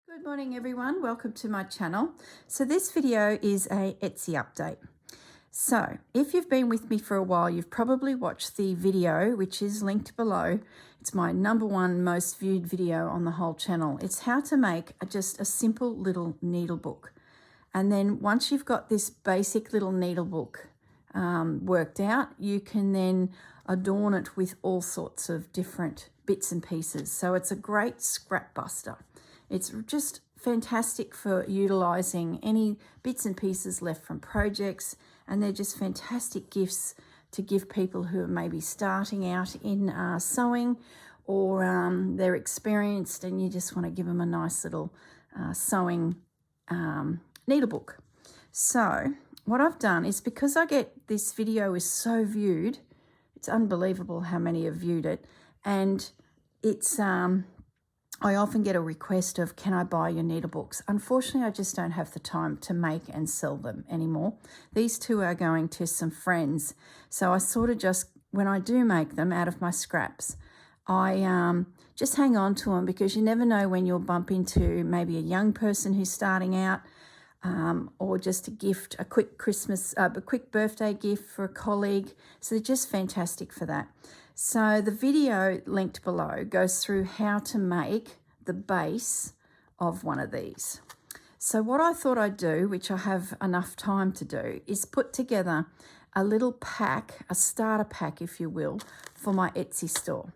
Good morning everyone, welcome to my channel. So this video is a Etsy update. So if you've been with me for a while, you've probably watched the video which is linked below. It's my #1 most viewed video on the whole channel. It's how to make just a simple little needle book. And then once you've got this basic little needle book worked out, you can then adorn it with all sorts of different bits and pieces. So it's a great scrap buster. It's just fantastic for utilising any bits and pieces left from projects, and they're just fantastic gifts to give people who are maybe starting out in sewing, or they're experienced and you just want to give them a nice little sewing needle book. So what I've done is, because I get this video is so viewed, it's unbelievable how many have viewed it, and it's I often get a request of, can I buy your needle books? Unfortunately, I just don't have the time to make and sell them anymore. These two are going to some friends. So I sort of just, when I do make them out of my scraps, I just hang on to them, because you never know when you'll bump into maybe a young person who's starting out, or just a gift, a quick birthday gift for a colleague. So they're just fantastic for that. So the video linked below goes through how to make the base of one of these. So what I thought I'd do, which I have enough time to do, is put together a little pack, a starter pack, if you will, for my Etsy store.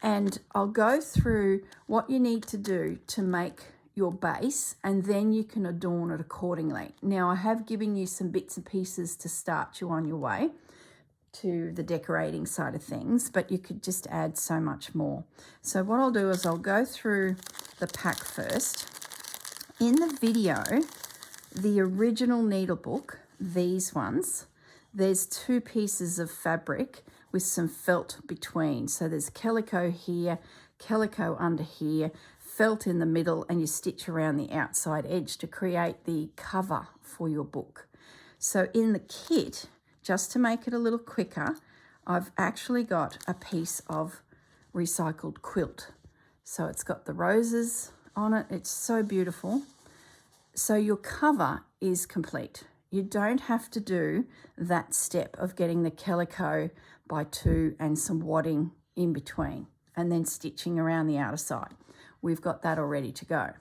And I'll go through what you need to do to make your base, and then you can adorn it accordingly. Now, I have given you some bits and pieces to start you on your way to the decorating side of things, but you could just add so much more. So what I'll do is I'll go through the pack first. In the video, the original needle book, these ones, there's 2 pieces of fabric with some felt between. So there's calico here, calico under here, felt in the middle, and you stitch around the outside edge to create the cover for your book. So in the kit, just to make it a little quicker, I've actually got a piece of recycled quilt. So it's got the roses on it. It's so beautiful. So your cover is complete. You don't have to do that step of getting the calico by 2 and some wadding in between and then stitching around the outer side. We've got that all ready to go.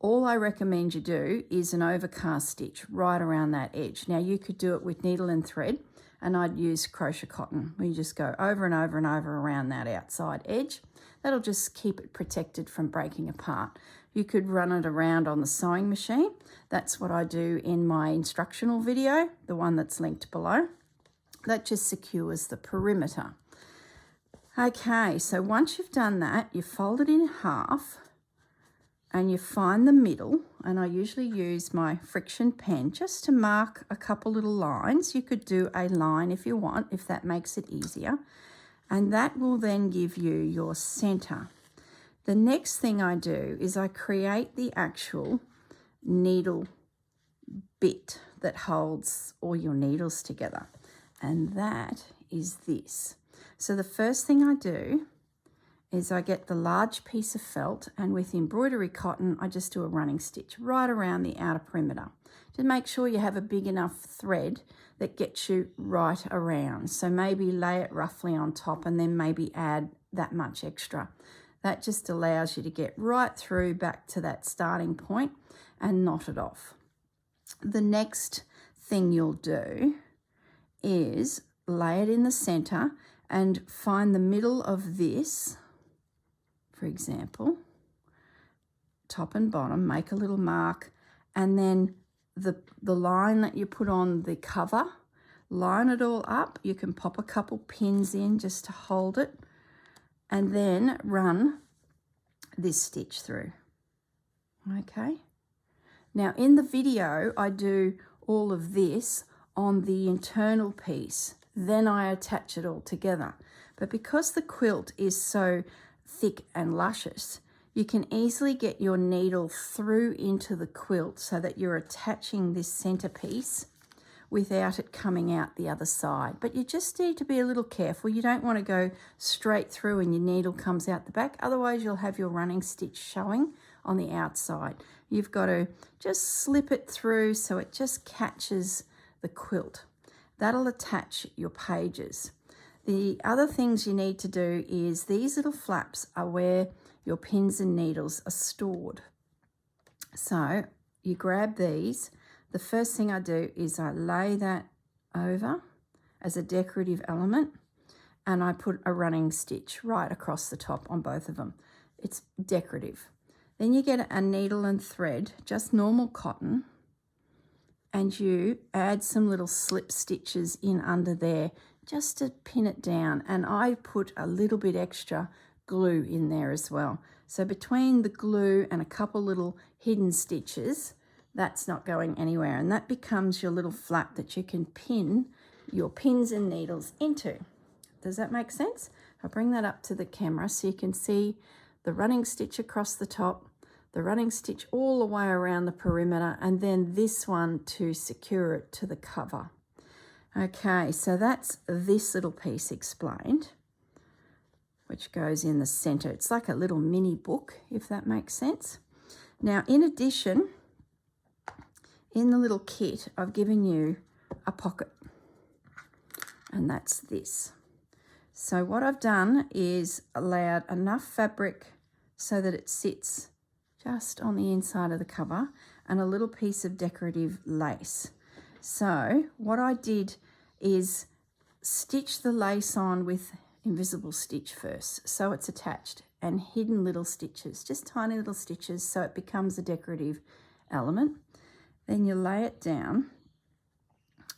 All I recommend you do is an overcast stitch right around that edge. Now, you could do it with needle and thread, and I'd use crochet cotton. We just go over and over and over around that outside edge. That'll just keep it protected from breaking apart. You could run it around on the sewing machine. That's what I do in my instructional video, the one that's linked below. That just secures the perimeter. Okay, so once you've done that, you fold it in half, and you find the middle, and I usually use my friction pen just to mark a couple little lines. You could do a line if you want, if that makes it easier, and that will then give you your center. The next thing I do is I create the actual needle bit that holds all your needles together, and that is this. So the first thing I do is I get the large piece of felt, and with embroidery cotton, I just do a running stitch right around the outer perimeter to make sure you have a big enough thread that gets you right around. So maybe lay it roughly on top and then maybe add that much extra. That just allows you to get right through back to that starting point and knot it off. The next thing you'll do is lay it in the center and find the middle of this. For example, top and bottom, make a little mark, and then the line that you put on the cover, line it all up. You can pop a couple pins in just to hold it, and then run this stitch through. Okay. Now in the video, I do all of this on the internal piece, then I attach it all together. But because the quilt is so thick and luscious, you can easily get your needle through into the quilt so that you're attaching this centerpiece without it coming out the other side. But you just need to be a little careful. You don't want to go straight through and your needle comes out the back. Otherwise, you'll have your running stitch showing on the outside. You've got to just slip it through so it just catches the quilt. That'll attach your pages. The other things you need to do is these little flaps are where your pins and needles are stored. So you grab these. The first thing I do is I lay that over as a decorative element, and I put a running stitch right across the top on both of them. It's decorative. Then you get a needle and thread, just normal cotton, and you add some little slip stitches in under there just to pin it down. And I put a little bit extra glue in there as well. So between the glue and a couple little hidden stitches, that's not going anywhere. And that becomes your little flap that you can pin your pins and needles into. Does that make sense? I'll bring that up to the camera so you can see the running stitch across the top, the running stitch all the way around the perimeter, and then this one to secure it to the cover. Okay, so that's this little piece explained, which goes in the center. It's like a little mini book, if that makes sense. Now, in addition, in the little kit, I've given you a pocket, and that's this. So what I've done is allowed enough fabric so that it sits just on the inside of the cover, and a little piece of decorative lace. So what I did is stitch the lace on with invisible stitch first, so it's attached, and hidden little stitches, just tiny little stitches, so it becomes a decorative element. Then you lay it down,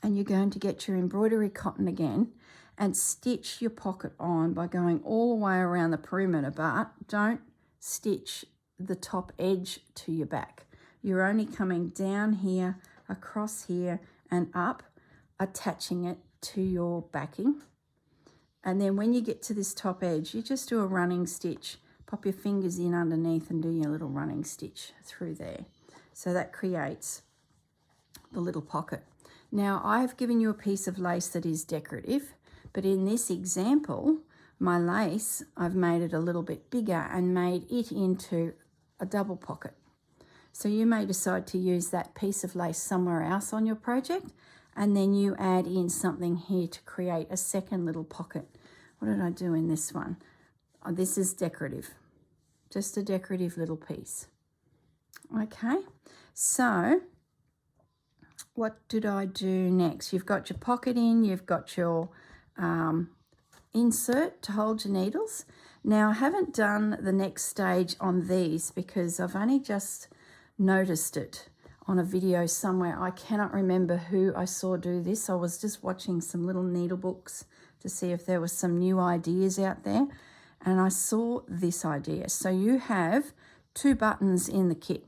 and you're going to get your embroidery cotton again and stitch your pocket on by going all the way around the perimeter, but don't stitch the top edge to your back. You're only coming down here, across here, and up, attaching it to your backing. And then when you get to this top edge, you just do a running stitch, pop your fingers in underneath and do your little running stitch through there. So that creates the little pocket. Now, I've given you a piece of lace that is decorative, but in this example, my lace, I've made it a little bit bigger and made it into a double pocket. So you may decide to use that piece of lace somewhere else on your project, and then you add in something here to create a second little pocket. What did I do in this one? Oh, this is decorative, just a decorative little piece. Okay, so what did I do next? You've got your pocket in, you've got your insert to hold your needles. Now, I haven't done the next stage on these because I've only just noticed it on a video somewhere. I cannot remember who I saw do this. I was just watching some little needle books to see if there was some new ideas out there, and I saw this idea. So you have 2 buttons in the kit.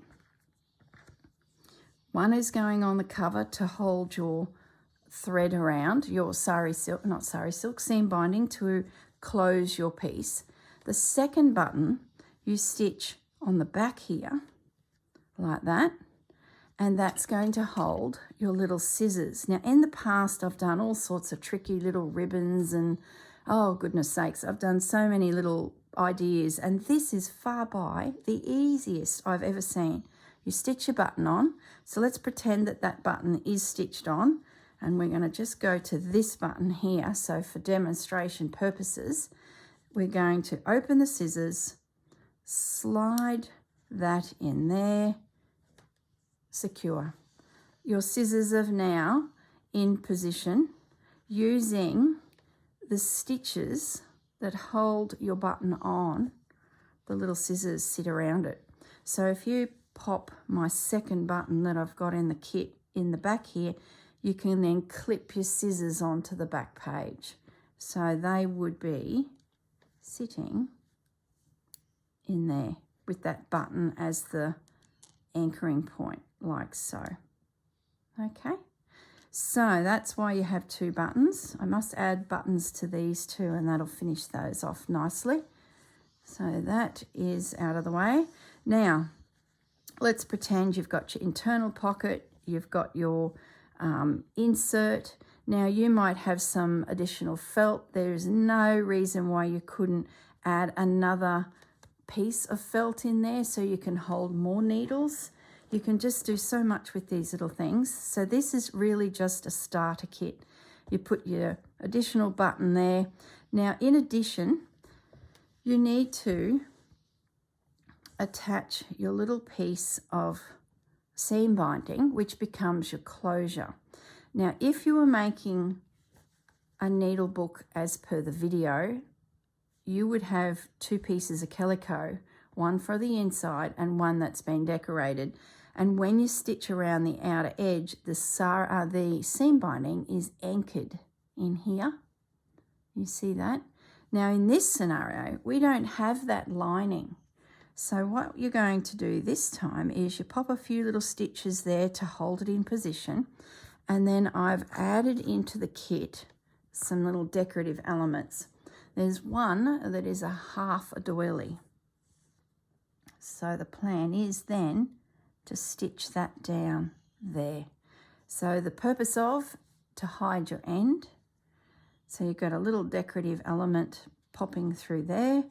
One is going on the cover to hold your thread around your seam binding to close your piece. The second button you stitch on the back here like that, and that's going to hold your little scissors. Now, in the past, I've done all sorts of tricky little ribbons and, oh goodness sakes, I've done so many little ideas, and this is far by the easiest I've ever seen. You stitch your button on. So let's pretend that that button is stitched on, and we're going to just go to this button here. So for demonstration purposes, we're going to open the scissors, slide that in there, secure. Your scissors are now in position using the stitches that hold your button on. The little scissors sit around it. So if you pop my second button that I've got in the kit in the back here, you can then clip your scissors onto the back page. So they would be sitting in there with that button as the anchoring point, like so. Okay, so that's why you have 2 buttons. I must add buttons to these too, and that'll finish those off nicely. So that is out of the way. Now, let's pretend you've got your internal pocket, you've got your insert. Now, you might have some additional felt. There's no reason why you couldn't add another piece of felt in there so you can hold more needles. You can just do so much with these little things. So this is really just a starter kit. You put your additional button there. Now, in addition, you need to attach your little piece of seam binding, which becomes your closure. Now, if you were making a needle book as per the video, you would have two pieces of calico, one for the inside and one that's been decorated. And when you stitch around the outer edge, the seam binding is anchored in here. You see that? Now in this scenario, we don't have that lining. So what you're going to do this time is you pop a few little stitches there to hold it in position. And then I've added into the kit some little decorative elements. There's one that is a half a doily. So the plan is then to stitch that down there. So the purpose of, to hide your end. So you've got a little decorative element popping through there,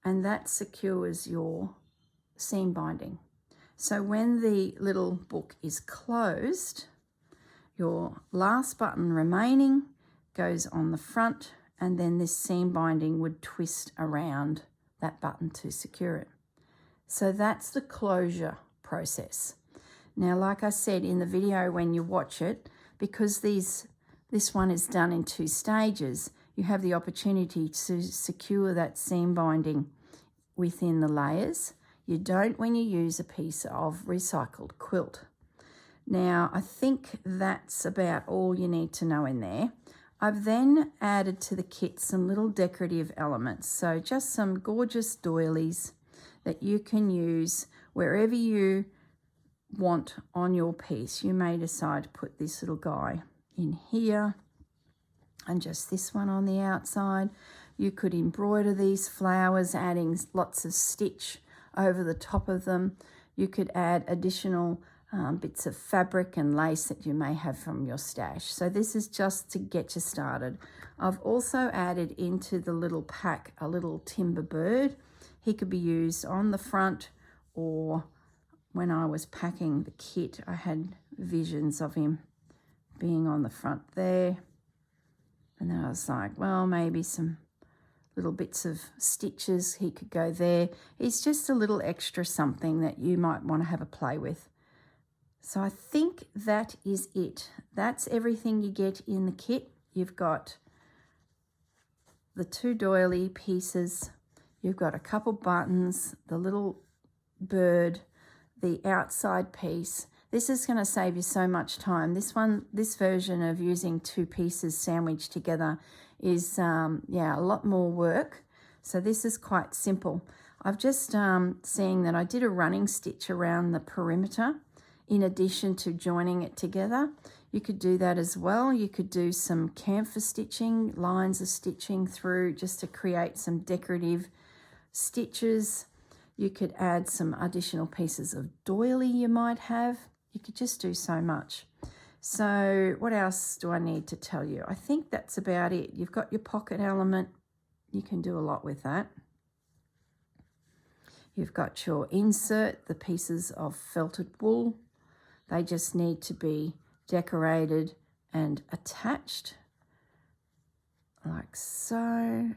and that secures your seam binding. So when the little book is closed, your last button remaining goes on the front, and then this seam binding would twist around that button to secure it. So that's the closure process. Now, like I said in the video when you watch it, because this one is done in 2 stages, you have the opportunity to secure that seam binding within the layers. You don't when you use a piece of recycled quilt. Now, I think that's about all you need to know in there. I've then added to the kit some little decorative elements. So just some gorgeous doilies that you can use wherever you want on your piece. You may decide to put this little guy in here and just this one on the outside. You could embroider these flowers, adding lots of stitch over the top of them. You could add additional bits of fabric and lace that you may have from your stash. So this is just to get you started. I've also added into the little pack a little timber bird. He could be used on the front, or when I was packing the kit, I had visions of him being on the front there. And then I was like, well, maybe some little bits of stitches, he could go there. It's just a little extra something that you might want to have a play with. So I think that is it. That's everything you get in the kit. You've got the 2 doily pieces. You've got a couple buttons, the little bird, the outside piece. This is going to save you so much time. This version of using 2 pieces sandwiched together is, a lot more work. So this is quite simple. I've just seen that I did a running stitch around the perimeter in addition to joining it together. You could do that as well. You could do some camphor stitching, lines of stitching through just to create some decorative stitches. You could add some additional pieces of doily you might have. You could just do so much. So what else do I need to tell you? I think that's about it. You've got your pocket element. You can do a lot with that. You've got your insert, the pieces of felted wool. They just need to be decorated and attached like so,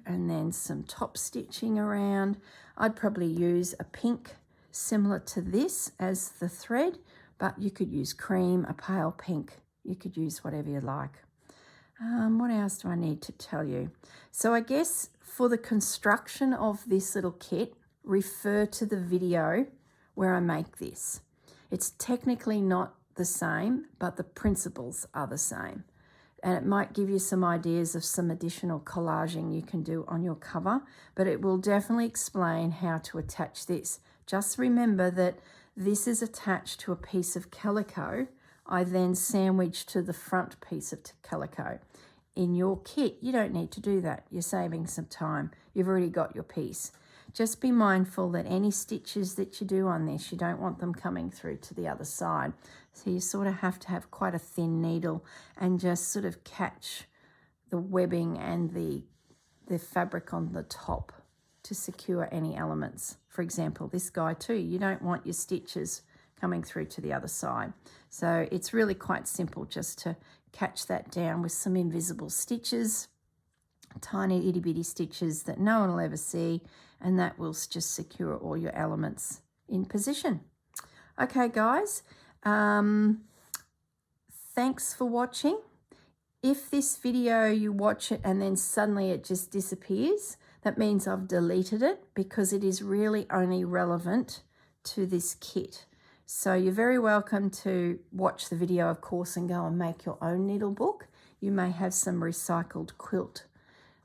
and then some top stitching around. I'd probably use a pink similar to this as the thread, but you could use cream, a pale pink. You could use whatever you like. What else do I need to tell you? So I guess for the construction of this little kit, refer to the video where I make this. It's technically not the same, but the principles are the same. And it might give you some ideas of some additional collaging you can do on your cover, but it will definitely explain how to attach this. Just remember that this is attached to a piece of calico. I then sandwich to the front piece of calico. In your kit, you don't need to do that. You're saving some time. You've already got your piece. Just be mindful that any stitches that you do on this, you don't want them coming through to the other side. So you sort of have to have quite a thin needle and just sort of catch the webbing and the fabric on the top to secure any elements. For example, this guy too, you don't want your stitches coming through to the other side. So it's really quite simple just to catch that down with some invisible stitches, tiny itty bitty stitches that no one will ever see, and that will just secure all your elements in position. Okay guys, thanks for watching. If this video you watch it and then suddenly it just disappears, that means I've deleted it because it is really only relevant to this kit. So you're very welcome to watch the video, of course, and go and make your own needle book. You may have some recycled quilt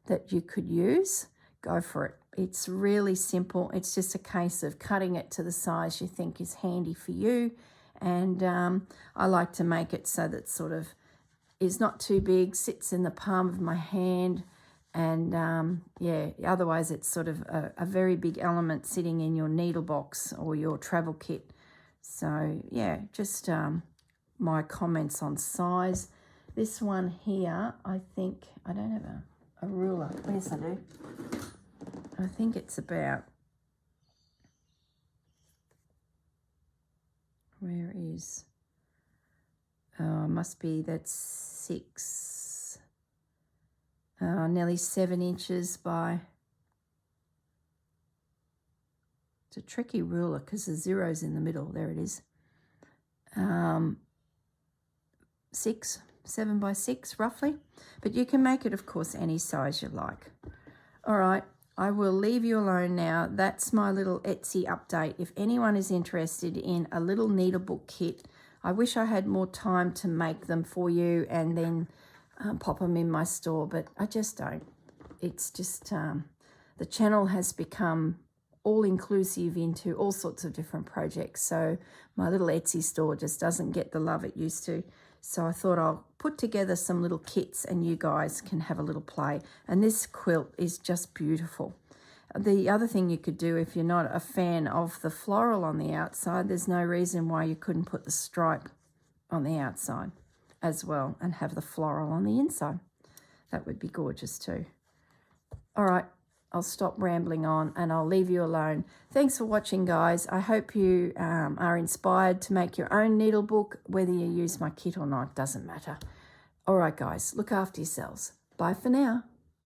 that you could use. Go for it. It's really simple. It's just a case of cutting it to the size you think is handy for you. And I like to make it so that sort of is not too big, sits in the palm of my hand. And yeah, otherwise it's sort of a very big element sitting in your needle box or your travel kit. So yeah, just my comments on size. This one here, I think, I don't have a ruler. Yes, I do. I think it's about, where is, must be, that's 6, nearly 7 inches by, it's a tricky ruler because the zero's in the middle. There it is. 7 by 6 roughly, but you can make it, of course, any size you like. All right, I will leave you alone now. That's my little Etsy update. If anyone is interested in a little needlebook kit, I wish I had more time to make them for you and then pop them in my store, but I just don't. It's just the channel has become all-inclusive into all sorts of different projects, so my little Etsy store just doesn't get the love it used to. So I thought I'll put together some little kits and you guys can have a little play. And this quilt is just beautiful. The other thing you could do, if you're not a fan of the floral on the outside, there's no reason why you couldn't put the stripe on the outside as well and have the floral on the inside. That would be gorgeous too. All right, I'll stop rambling on and I'll leave you alone. Thanks for watching, guys. I hope you are inspired to make your own needle book. Whether you use my kit or not, doesn't matter. All right, guys, look after yourselves. Bye for now.